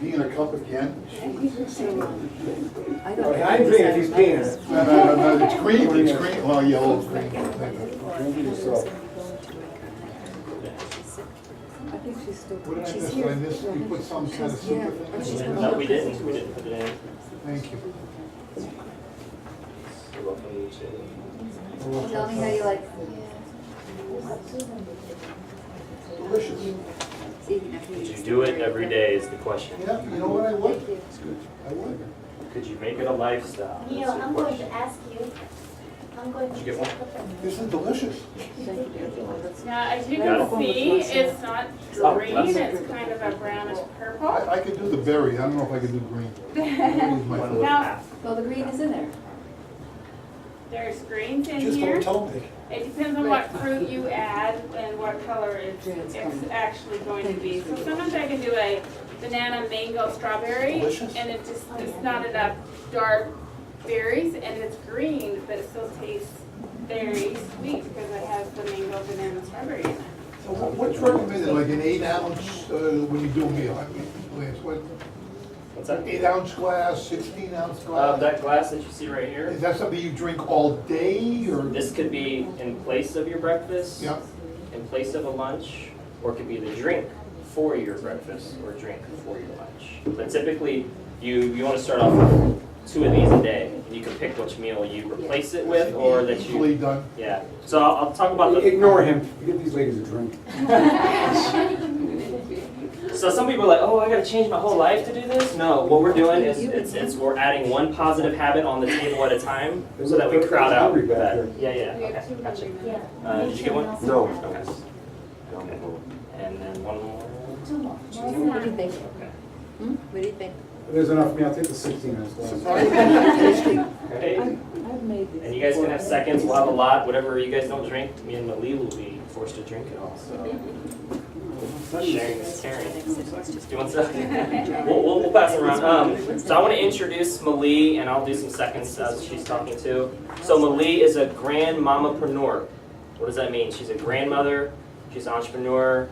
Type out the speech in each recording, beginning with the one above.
Pee in a cup again? I I ain't drinking if he's peeing. No, it's green, it's green, well, yellow's green. Drinking yourself. I think she's still. What did I she's miss? here. Did I miss, we put some kind of super Yeah. thing? No, we didn't put it in. Thank you. You're welcome to. Tell me how you like. Delicious. See, now Could he's you do it every day is the question. Yeah, you know what, I would. Thank you. I would. Could you make it a lifestyle? Neil, That's the I'm going question. to ask you, I'm going to. Did you get one? This is delicious. Now, as you Got can it. see, it's not Oh, green, that's- it's kind of a brownish purple. I could do the berry, I don't know if I could do green. Berry's my One favorite. with Now- half. Well, the green is in there. There's greens in Just here. don't tell me. It depends on what fruit you add and what color it's Yeah, it's actually going to be. So sometimes I can do a banana, mango, strawberry, Delicious. and it's not enough dark berries, and it's green, but it still tastes very sweet because I have the mango, banana, strawberry in it. So what's recommended, like an 8-ounce, when you do a meal? I mean, Lance, what, What's that? 8-ounce glass, 16-ounce glass? That glass that you see right here, Is that something you drink all day, or? this could be in place of your breakfast, Yeah, in place of a lunch, or it could be the drink for your breakfast or drink for your lunch. But typically, you want to start off with 2 of these a day. And you can pick which meal you replace it with, or that easily you, done. yeah. So I'll talk about the. Ignore him. Give these ladies a drink. So some people are like, oh, I gotta change my whole life to do this? No, what we're doing is, it's we're adding one positive habit on the table at a time, so that we crowd out Hungry back that. Yeah, okay, gotcha. Yeah. Did you get one? No. Okay. And then one more. Two more. What do you think? Okay. What do you think? There's enough for me. I'll take the 16-ounce glass. Okay. I've made this. And you guys can have seconds, we'll have a lot, whatever you guys don't drink, me and Malee will be forced to drink it all, so. Sharing is caring. Do you want some? We'll pass it around. So I want to introduce Malee, and I'll do some seconds as she's talking too. So Malee is a grandmamapreneur. What does that mean? She's a grandmother, she's an entrepreneur,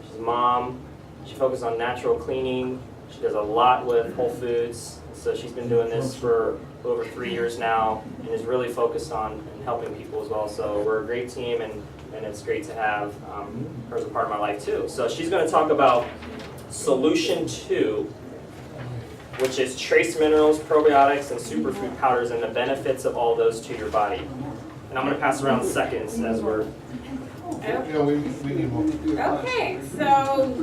she's a mom, she focuses on natural cleaning, she does a lot with Whole Foods, so she's been doing this for over 3 years now, and is really focused on helping people as well. So we're a great team, and it's great to have her as a part of my life too. So she's going to talk about Solution 2, which is trace minerals, probiotics, and superfood powders, and the benefits of all those to your body. And I'm going to pass around seconds as we're. Yeah, we need more. Okay, so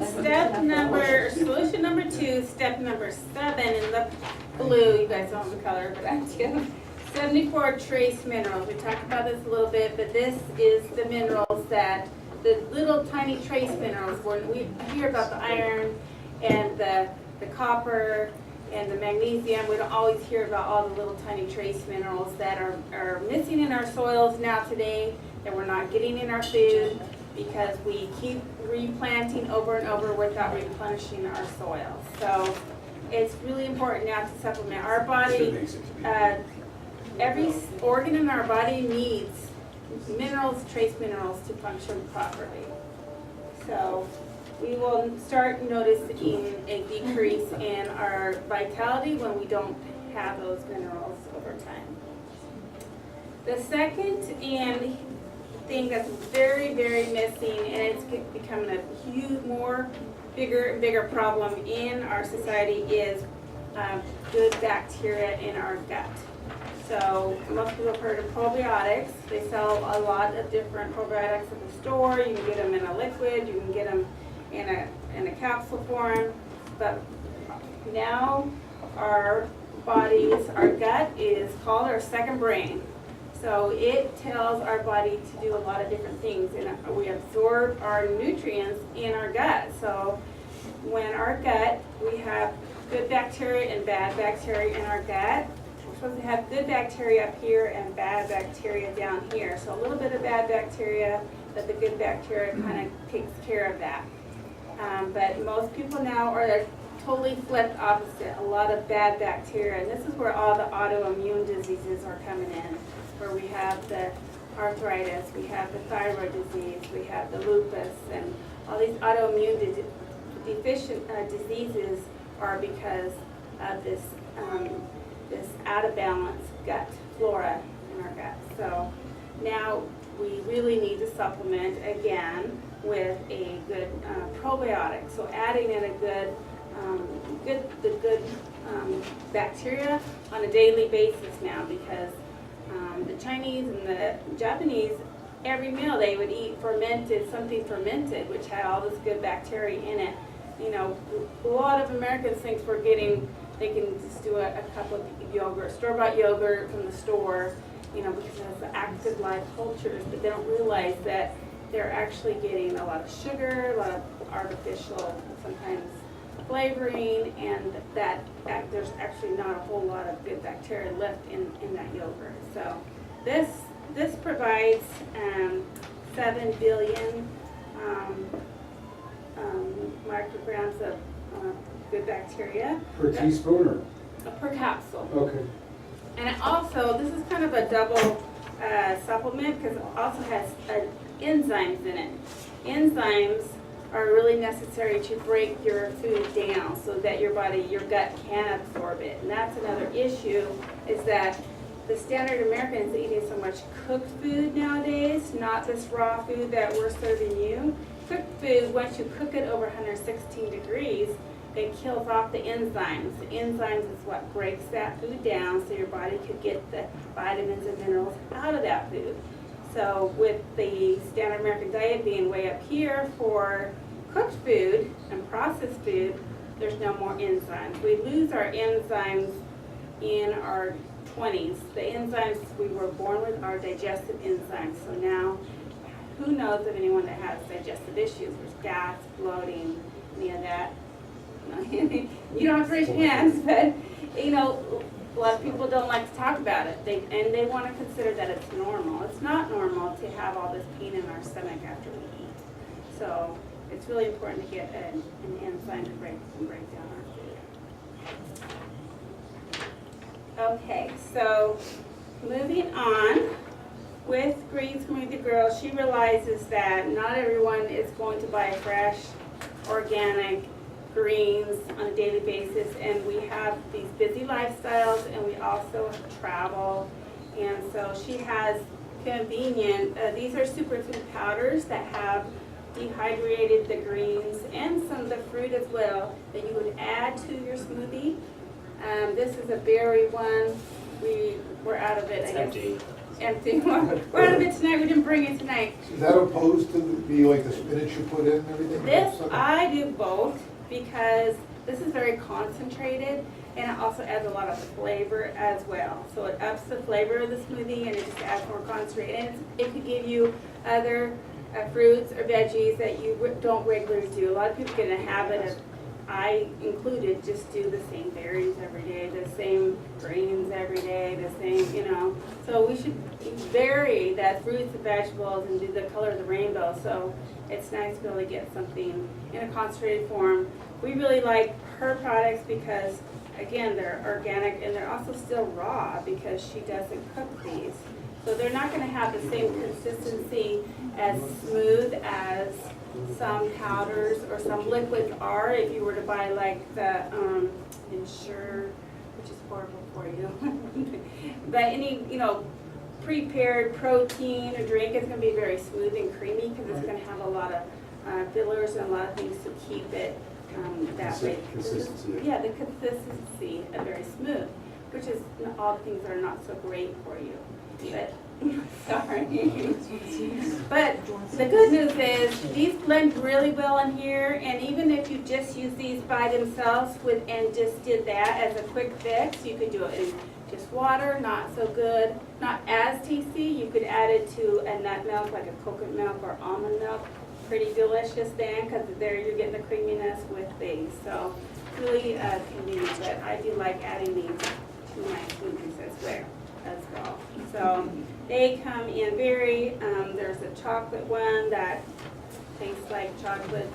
solution number 2, step number 7 in the blue, you guys don't have the color, but I do. 74 trace minerals. We talked about this a little bit, but this is the minerals that, the little tiny trace minerals, when we hear about the iron and the copper and the magnesium, we don't always hear about all the little tiny trace minerals that are missing in our soils now today, that we're not getting in our food because we keep replanting over and over without replenishing our soil. So it's really important now to supplement our body. Every organ in our body needs minerals, trace minerals, to function properly. So we will start noticing a decrease in our vitality when we don't have those minerals over time. The second thing that's very, very missing, and it's becoming a huge, bigger and bigger problem in our society, is good bacteria in our gut. So most people have heard of probiotics. They sell a lot of different probiotics at the store. You can get them in a liquid, you can get them in a capsule form. But now our bodies, our gut is called our second brain. So it tells our body to do a lot of different things, and we absorb our nutrients in our gut. So when our gut, we have good bacteria and bad bacteria in our gut. We're supposed to have good bacteria up here and bad bacteria down here. So a little bit of bad bacteria, but the good bacteria kind of takes care of that. But most people now are totally flipped opposite, a lot of bad bacteria. And this is where all the autoimmune diseases are coming in, where we have the arthritis, we have the thyroid disease, we have the lupus, and all these autoimmune diseases are because of this this out of balance gut flora in our gut. So now we really need to supplement again with a good probiotic. So adding in a good bacteria on a daily basis now, because the Chinese and the Japanese, every meal they would eat something fermented, which had all this good bacteria in it. You know, a lot of Americans think they can just do a cup of yogurt, store-bought yogurt from the store, you know, because it has the active live cultures, but they don't realize that they're actually getting a lot of sugar, a lot of artificial, sometimes flavoring, and that there's actually not a whole lot of good bacteria left in that yogurt. So this provides 7 billion micrograms of good bacteria. Per teaspoon Per capsule. or? Okay. And it also, this is kind of a double supplement because it also has enzymes in it. Enzymes are really necessary to break your food down so that your gut can absorb it. And that's another issue, is that the standard American is eating so much cooked food nowadays, not this raw food that we're serving you. Cooked food, once you cook it over 116 degrees, it kills off the enzymes. The enzymes is what breaks that food down so your body could get the vitamins and minerals out of that food. So with the standard American diet being way up here for cooked food and processed food, there's no more enzymes. We lose our enzymes in our 20s. The enzymes we were born with are digestive enzymes. So now, who knows of anyone that has digestive issues? There's gas, bloating, any of that. You don't have to raise your hands, but you know, a lot of people don't like to talk about it. They want to consider that it's normal. It's not normal to have all this pain in our stomach after we eat. So it's really important to get an enzyme to break down our food. Okay, so moving on. With Green Smoothie Girl, she realizes that not everyone is going to buy fresh, organic greens on a daily basis, and we have these busy lifestyles, and we also travel, and so she has convenient, these are superfood powders that have dehydrated the greens and some of the fruit as well that you would add to your smoothie. This is a berry one. We're out of it. It's I guess. empty. Empty. We're out of it tonight. We didn't bring it tonight. Is that opposed to be like the spinach you put in and everything? This, I do both because this is very concentrated and it also adds a lot of flavor as well. So it ups the flavor of the smoothie and it just adds more concentrate. And it could give you other fruits or veggies that you don't regularly do. A lot of people get in a habit of, I included, just do the same berries every day, the same greens every day, the same, you know. So we should vary that fruits and vegetables and do the color of the rainbow. So it's nice to be able to get something in a concentrated form. We really like her products because, again, they're organic and they're also still raw because she doesn't cook these. So they're not going to have the same consistency as smooth as some powders or some liquids are if you were to buy like the Ensure, which is horrible for you. But any, you know, prepared protein or drink is going to be very smooth and creamy because it's going to have a lot of fillers and a lot of things to keep it that way. Consistency. Yeah, the consistency is very smooth, which is all the things that are not so great for you. But sorry. But the good news is these blend really well in here, and even if you just use these by themselves and just did that as a quick fix, you could do it in just water, not so good, not as tasty. You could add it to a nut milk, like a coconut milk or almond milk. Pretty delicious then, because there you're getting the creaminess with these. So really convenient, but I do like adding these to my smoothies as well. So they come in there's a chocolate one that tastes like chocolate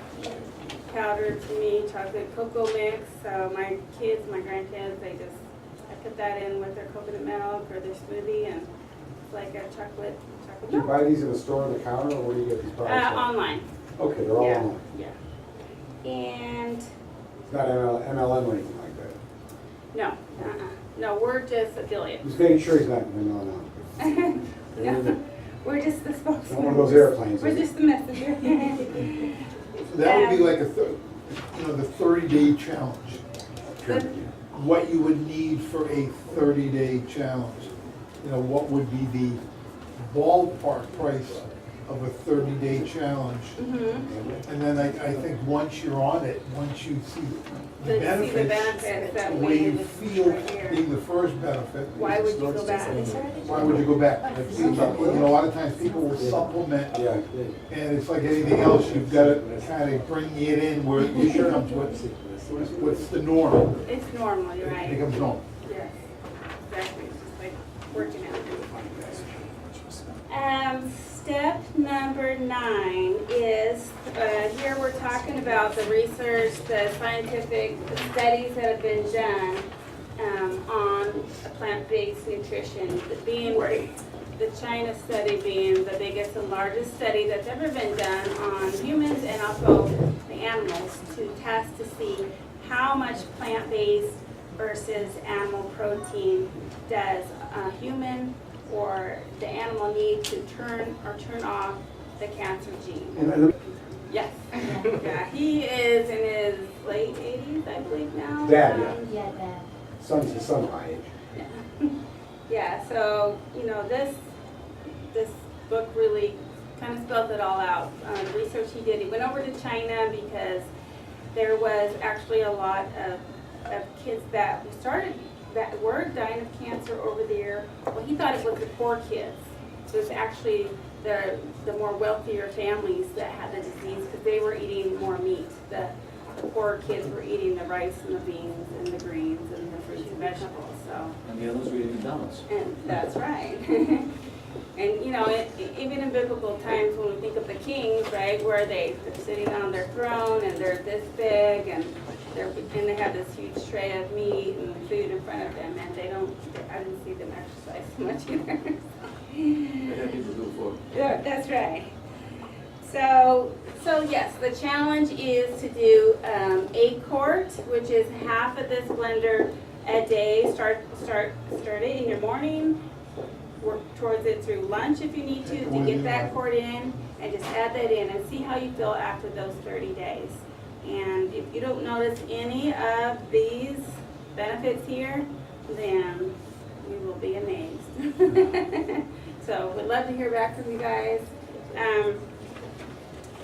powder to me, chocolate cocoa mix. So my kids, my grandkids, I put that in with their coconut milk or their smoothie, and it's like a chocolate Do you milk. buy these at a store on the counter, or where do you get these products? Online. Okay, they're all Yeah, online. yeah. And Not MLM or anything like that. No, no, we're just affiliates. Just making sure he's not MLM. No, we're just the spokesman. Not one of those airplanes. We're is it? just the messenger. So that would be like the 30-day challenge. What you would need for a 30-day challenge. What would be the ballpark price of a 30-day challenge? And then I think once you're on it, once you see the benefits, that the we way you just feel right here. being the first benefit, Why would you go back? why would you go back? A lot of times people will supplement, Yeah. and it's like anything else, you've got to kind of bring it in where it becomes what's the norm. It's normal, you're It right. becomes normal. Yes, exactly, it's just like working out. Step number 9 is, here we're talking about the research, the scientific studies that have been done on plant-based nutrition, the China study being the biggest and largest study that's ever been done on humans and also the animals to test to see how much plant-based versus animal protein does a human or the animal need to turn off the cancer gene. Yes. Yeah, he is in his late 80s, I believe now. Dad, yeah. Yeah, Dad. Son's my age. Yeah, so, this book really kind of spelled it all out. The research he did, he went over to China because there was actually a lot of kids that were dying of cancer over there. Well, he thought it was the poor kids. It was actually the more wealthier families that had the disease because they were eating more meat. The poor kids were eating the rice and the beans and the greens and the fruits and vegetables. So. And the others were eating McDonald's. And that's right. And even in biblical times when we think of the kings, right, where they're sitting on their throne and they're this big and they have this huge tray of meat and food in front of them, and I didn't see them exercise so much either. They had people do it for them. Yeah, that's right. So yes, the challenge is to do a quart, which is half of this blender a day. Start it in your morning. Work towards it through lunch if you need to get that quart in, and just add that in and see how you feel after those 30 days. And if you don't notice any of these benefits here, then you will be amazed. So we'd love to hear back from you guys.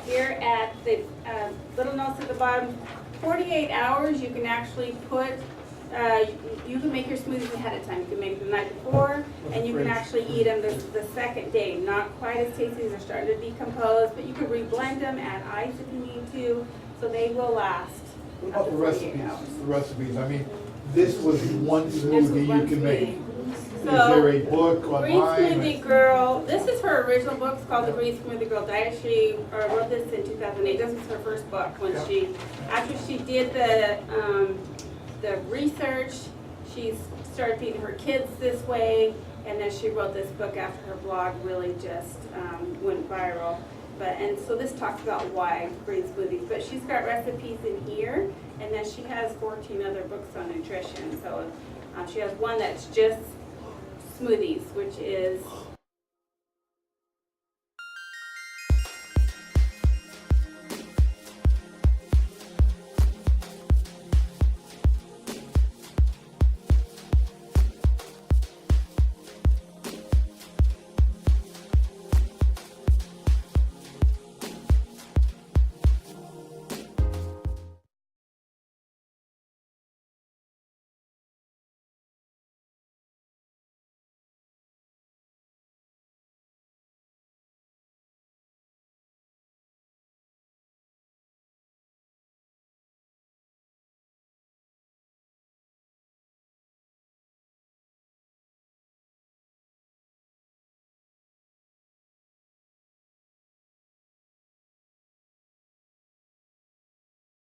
Here at the little notes at the bottom, 48 hours you can actually put, you can make your smoothies ahead of time. You can make them the night before, and you can actually eat them the second day. Not quite as tasty, they're starting to decompose, but you can reblend them, add ice if you need to, so they will last. What about up to the 48 recipes? hours. The recipes, I mean, this was one smoothie you can make. Is So, there a book Green online? Smoothie Girl, this is her original book, it's called The Green Smoothie Girl Diet. She wrote this in 2008, this was her first book. After she did the research, she started feeding her kids this way, and then she wrote this book after her blog really just went viral. And so this talks about why green smoothies, but she's got recipes in here, and then she has 14 other books on nutrition. So she has one that's just smoothies, which is